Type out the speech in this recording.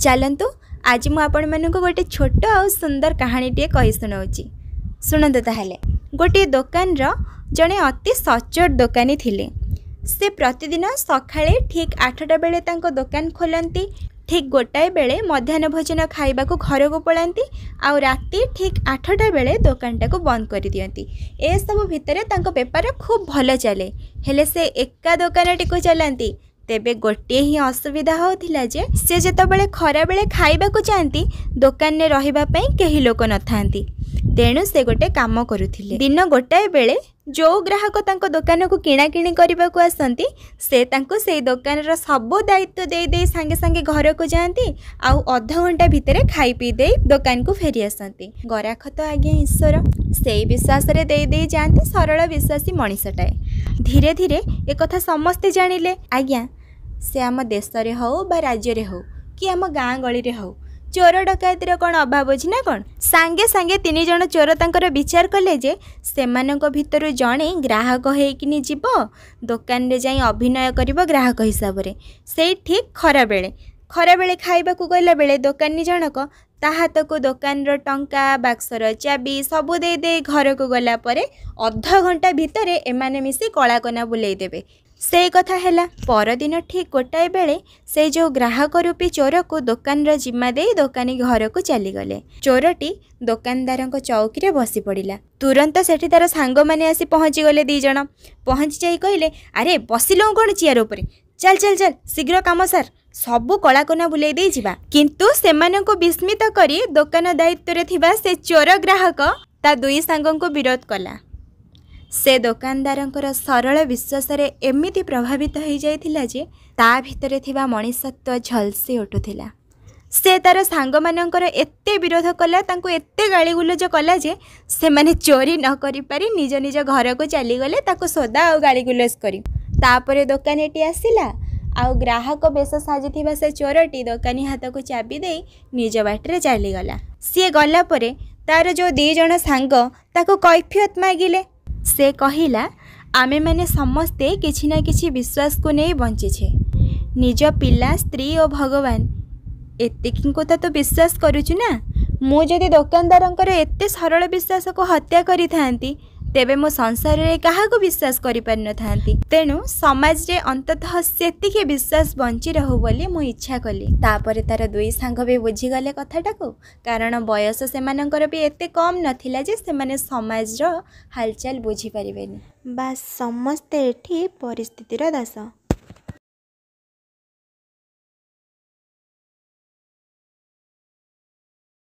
चलतु आज मु आपण मानक गोटे छोट आ सुंदर कहानीटे कही शुणाऊँगी। शुणु ताहले गोटे दुकान जड़े अति सचोट दोकानी थिले। से प्रतिदिन सकाळे ठीक 8टा बेले तांको दुकान खोलती, ठीक गोटाए बेले मध्याह्न भोजन खाइबा को घर को पलांती, आउ राति ठीक 8टा बेले दुकानटा को बंद कर दियंती। ए सब भितरे तांको बेपार खूब भल चले। हेले से एका दुकानटी को चलांती। तेबे गोटे ही असुविधा होथिला जे से जेतबेले खरा बेले खाइबा को चाहती दुकान ने रहिबा पई केही लोक न थांती। तेणु से गोटे काम करुथिले। दिन गोटाए बेले जो ग्राहक तांको दुकान को किणा किणी करबा को आसंती से तांको से दुकान रो सब दायित्व दे दे संगे संगे घर को जाती, आउ आधा घंटा भितरे खाई पी दे दुकान को फेरी आसंती। गराख तो आज्ञा ईश्वर से विश्वास रे दे दे जाती। सरल विश्वासी मनीषटाए। धीरे धीरे एक कथा समस्ते जानिले। आज्ञा से आम देश रे हो बा राज्य रे हो कि आम गाँ गली रे हो चोर डकैतर कौन अभाव अच्छी ना कौन। सांगे सांगे 3 जण चोर तांकर विचार कले जे सेमानक भितरु जणे ग्राहक हेकिनी जीव दुकान रे जाई अभिनय करिवो ग्राहक हिसाब रे। से ठीक खरा बेले खाइबा को गला बेले दुकानी जनक ता हाथ को दुकान रो टंका बाक्सर चाबी सबू दे दे घर को गला परे अधा घंटा भितरे एमाने मिसी कलाकना बुलाई देबे। से कथा हैला। परदिन ठीक गोटाए बेले से जो ग्राहक रूपी चोर को दुकान रो जिम्मा दे दुकानी घर को चली गले। चोरटी दुकानदार चौकी रे बसी पड़िला। तुरंत सेठी तार सांग माने आसी पहुँची गले। 2 जण पहुँची जाई कहले, अरे बसिलो कौन चेयर उपरे, चल चल चल शीघ्र काम सार, सबू कलाकना बुलाई दे जिबा। किंतु सेमानंको विस्मित करी दुकान दायित्व रे थिबा से चोर ग्राहक ता 2 सांगों को विरोध कला। से दुकानदारंकर सरल विश्वास रे एमिति प्रभावित हो जाइथिला जे ता भितरे थिबा मनीषत्व झलसी उठुथिला। से तार सांग मानंकर एते विरोध कला, तांको एते गाली गुलज कला जे से माने चोरी न करि पारि निज निज घर को चली गले ताको सोदा आ गाली गुलज करी। तापरे दुकानेटी आसिला आउ ग्राहक बेस साजिथिबा से चोरटी दुकानी हाथ को चाबी दे निज बाटरे चली गला। सी गला परे तार जो 2 जण सांग ताको कैफियत मागिले। से कहिला, आमे माने समस्ते किछि ना किछि विश्वास को नहीं बंचे, निज पिला स्त्री और भगवान एतिकी को तो विश्वास करुछु ना। मु जदि दुकानदारंकर एते सरल विश्वास को हत्या करि थांती तेबे मो संसार रे काहा को विश्वास करि पार न थांती। तेणु समाज रे अंततः सेतिके विश्वास बंची रहू बोली मु इच्छा कली। तापरे तार 2 सांग भी बुझी गले कथाटा को, कारण बयस सेमानंकर भी एते कम नथिला जे सेमाने समाज रो हालचाल बुझी परिबेनी। बास समस्ते एठी परिस्थितिर दास।